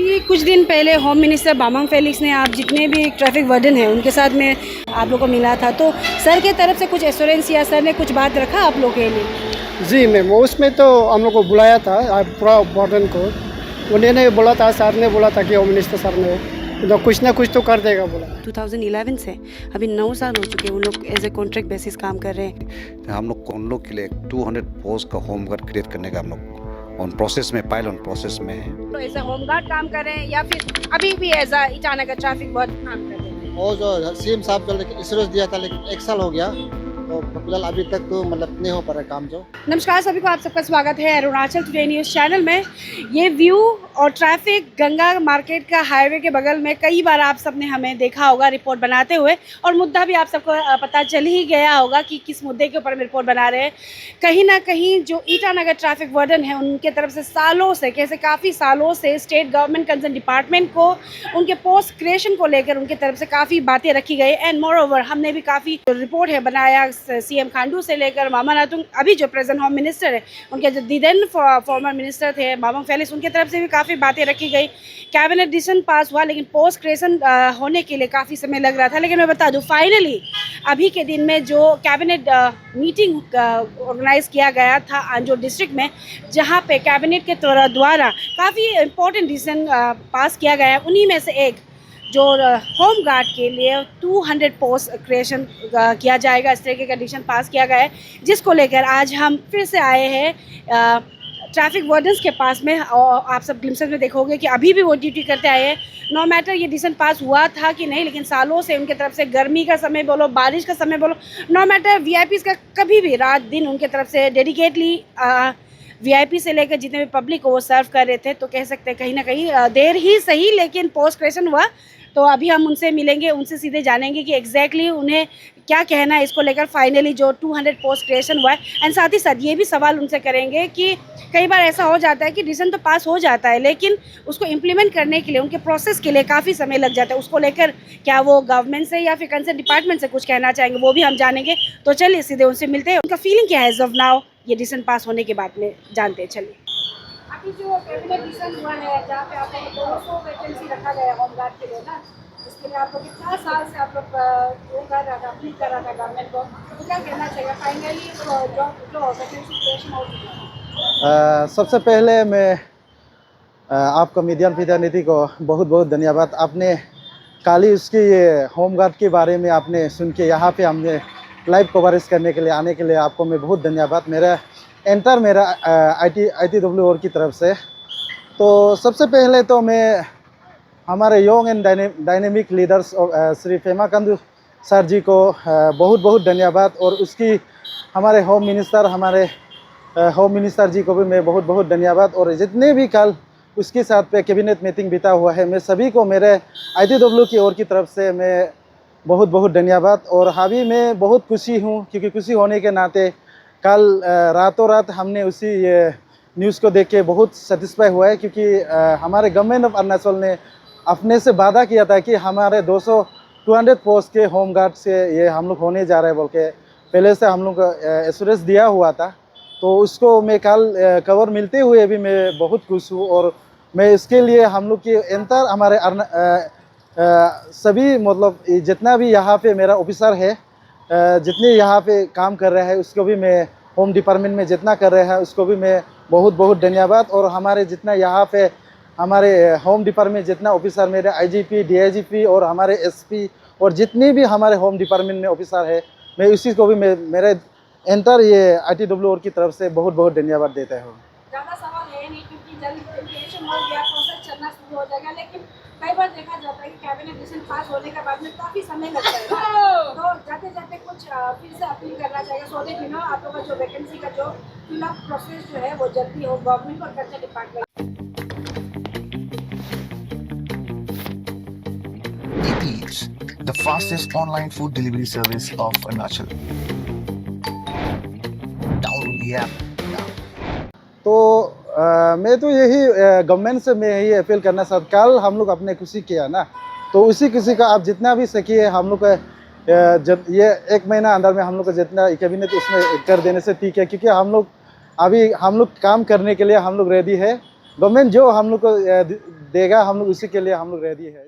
अभी कुछ दिन पहले होम मिनिस्टर बामांग फेलिक्स ने आप जितने भी ट्रैफिक वार्डन हैं उनके साथ में आप लोगों को मिला था, तो सर के तरफ से कुछ एश्योरेंस या सर ने कुछ बात रखा आप लोगों के लिए? जी मैम, उसमें तो हम लोग को बुलाया था पूरा वार्डन को। उन्होंने बोला था, सर ने बोला था कि होम मिनिस्टर सर ने तो कुछ ना कुछ तो कर देगा बोला। 2011 से अभी 9 साल हो चुके हैं, उन लोग एज ए कॉन्ट्रैक्ट बेसिस काम कर रहे हैं। हम लोग उन लोग के लिए 200 पोस्ट का होम गार्ड क्रिएट करने का हम लोग ऑन प्रोसेस में, पाइल ऑन प्रोसेस में है। तो एज ए होम गार्ड काम कर रहे हैं या फिर अभी भी as a Itanagar traffic ward काम कर रहे हैं? और जो सीएम साहब जो इंश्योरेंस दिया था, लेकिन 1 साल हो गया तो फिलहाल अभी तक तो मतलब नहीं हो पा रहा काम जो। नमस्कार सभी को, आप सबका स्वागत है अरुणाचल टुडे न्यूज़ चैनल में। ये व्यू और ट्रैफिक गंगा मार्केट का हाईवे के बगल में कई बार आप सबने हमें देखा होगा रिपोर्ट बनाते हुए, और मुद्दा भी आप सबको पता चल ही गया होगा कि किस मुद्दे के ऊपर हम रिपोर्ट बना रहे हैं। कहीं ना कहीं जो ईटानगर ट्रैफिक वार्डन है उनके तरफ से सालों से, कैसे काफ़ी सालों से स्टेट गवर्नमेंट कंसर्न डिपार्टमेंट को उनके पोस्ट क्रिएशन को लेकर उनके तरफ से काफ़ी बातें रखी गई। एंड मोर ओवर हमने भी काफ़ी रिपोर्ट है बनाया सीएम खांडू से लेकर मामा नातुंग, अभी जो प्रेजेंट होम मिनिस्टर है उनके जो दिदेन फॉर्मर मिनिस्टर थे बामांग फेलिक्स, उनके तरफ से भी काफ़ी बातें रखी गई। कैबिनेट डिसीजन पास हुआ, लेकिन पोस्ट क्रिएशन होने के लिए काफ़ी समय लग रहा था। लेकिन मैं बता दूं, फाइनली अभी के दिन में जो कैबिनेट मीटिंग ऑर्गेनाइज किया गया था आंजोर डिस्ट्रिक्ट में, जहां पे कैबिनेट के द्वारा काफ़ी इंपॉर्टेंट डिसीजन पास किया गया। उन्हीं में से एक जो होम गार्ड के लिए 200 पोस्ट क्रिएशन किया जाएगा, इस तरह के कंडीशन पास किया गया है, जिसको लेकर आज हम फिर से आए हैं ट्रैफिक वार्डन्स के पास में। और आप सब ग्लिम्सेस में देखोगे कि अभी भी वो ड्यूटी करते आए हैं। नो मैटर ये डिसीजन पास हुआ था कि नहीं, लेकिन सालों से उनके तरफ से गर्मी का समय बोलो, बारिश का समय बोलो, नो मैटर वीआईपीज़ का कभी भी रात दिन उनके तरफ से डेडिकेटली वीआईपी से लेकर जितने भी पब्लिक को वो सर्व कर रहे थे। तो कह सकते हैं कहीं ना कहीं देर ही सही, लेकिन पोस्ट क्रिएशन हुआ। तो अभी हम उनसे मिलेंगे, उनसे सीधे जानेंगे कि एग्जैक्टली उन्हें क्या कहना है इसको लेकर, फाइनली जो 200 पोस्ट क्रिएशन हुआ है। एंड साथ ही साथ ये भी सवाल उनसे करेंगे कि कई बार ऐसा हो जाता है कि डिसीजन तो पास हो जाता है, लेकिन उसको इम्प्लीमेंट करने के लिए, उनके प्रोसेस के लिए काफ़ी समय लग जाता है। उसको लेकर क्या वो गवर्नमेंट से या फिर कंसर्न डिपार्टमेंट से कुछ कहना चाहेंगे, वो भी हम जानेंगे। तो चलिए सीधे उनसे मिलते हैं, उनका फीलिंग क्या है एज ऑफ नाउ ये डिसीजन पास होने के बाद में जानते हैं। चलिए, अभी जो कैबिनेट डिसीजन हुआ है जहाँ पे आपको 200 वैकेंसी रखा गया है होम गार्ड के लिए ना, इसके लिए आप लोग कितना साल से आप लोग वो कर रहा था, अपील कर रहा था गवर्नमेंट को, तो क्या कहना चाहिए फाइनली जो वैकेंसी क्रिएशन हो चुकी है? सबसे पहले मैं आपका मीडिया प्रतिनिधि को बहुत बहुत धन्यवाद। आपने काली उसकी ये होम गार्ड के बारे में आपने सुन के यहाँ पे हमने लाइव कवरेज करने के लिए आने के लिए आपको मैं बहुत धन्यवाद। मेरा ITWR की तरफ से तो सबसे पहले तो मैं हमारे young and dynamic leaders Shri Pema Khandu sir ji को बहुत बहुत धन्यवाद, और उसकी हमारे होम मिनिस्टर जी को भी मैं बहुत बहुत धन्यवाद। और जितने भी कल उसके साथ पे कैबिनेट मीटिंग बिता हुआ है, मैं सभी को मेरे ITW की ओर की तरफ से मैं बहुत बहुत धन्यवाद। और अभी मैं बहुत खुशी हूँ, क्योंकि खुशी होने के नाते कल रातों रात हमने उसी ये न्यूज़ को देख के बहुत सेटिस्फाई हुआ है, क्योंकि हमारे गवर्नमेंट ऑफ अरुणाचल ने अपने से वादा किया था कि हमारे 200 पोस्ट के होम गार्ड से ये हम लोग होने जा रहे हैं बोल के पहले से हम लोग को एश्योरेंस दिया हुआ था। तो उसको मैं कल कवर मिलते हुए भी मैं बहुत खुश हूँ, और मैं इसके लिए हम लोग की एंटर हमारे सभी मतलब जितना भी यहाँ पे मेरा ऑफिसर है, जितने यहाँ पे काम कर रहे हैं, उसको भी मैं होम डिपार्टमेंट में जितना कर रहे हैं उसको भी मैं बहुत बहुत धन्यवाद। और हमारे जितना यहाँ पे हमारे होम डिपार्टमेंट जितना ऑफिसर मेरे IGP, DIGP और हमारे SP और जितने भी हमारे होम डिपार्टमेंट में ऑफिसर है, मैं उसी को भी मैं मेरे एंटर ये ITWR की तरफ से बहुत बहुत धन्यवाद देता हूँ। ज़्यादा सवाल है नहीं, क्योंकि जल्द इम्प्लीमेंटेशन हो गया, प्रोसेस चलना शुरू हो जाएगा। लेकिन कई बार देखा जाता है कि कैबिनेट डिसीजन पास होने के बाद में काफ़ी समय लगता है। तो जाते जाते कुछ फिर से अपील करना चाहिए, सो दैट आप लोगों का जो वैकेंसी का जो फिलअप प्रोसेस जो है वो जल्दी हो गवर्नमेंट और concern department. Eats, the fastest online food delivery service of Arunachal. Download the app now. तो मैं तो यही गवर्नमेंट से मैं यही अपील करना चाहता, कल हम लोग अपने खुशी किया ना, तो उसी खुशी का आप जितना भी सकिए हम लोग ये 1 महीना अंदर में हम लोग को जितना कैबिनेट उसमें कर देने से ठीक है, क्योंकि हम लोग काम करने के लिए हम लोग रेडी है। गवर्नमेंट जो हम लोग को देगा, हम लोग उसी के लिए हम लोग रेडी है।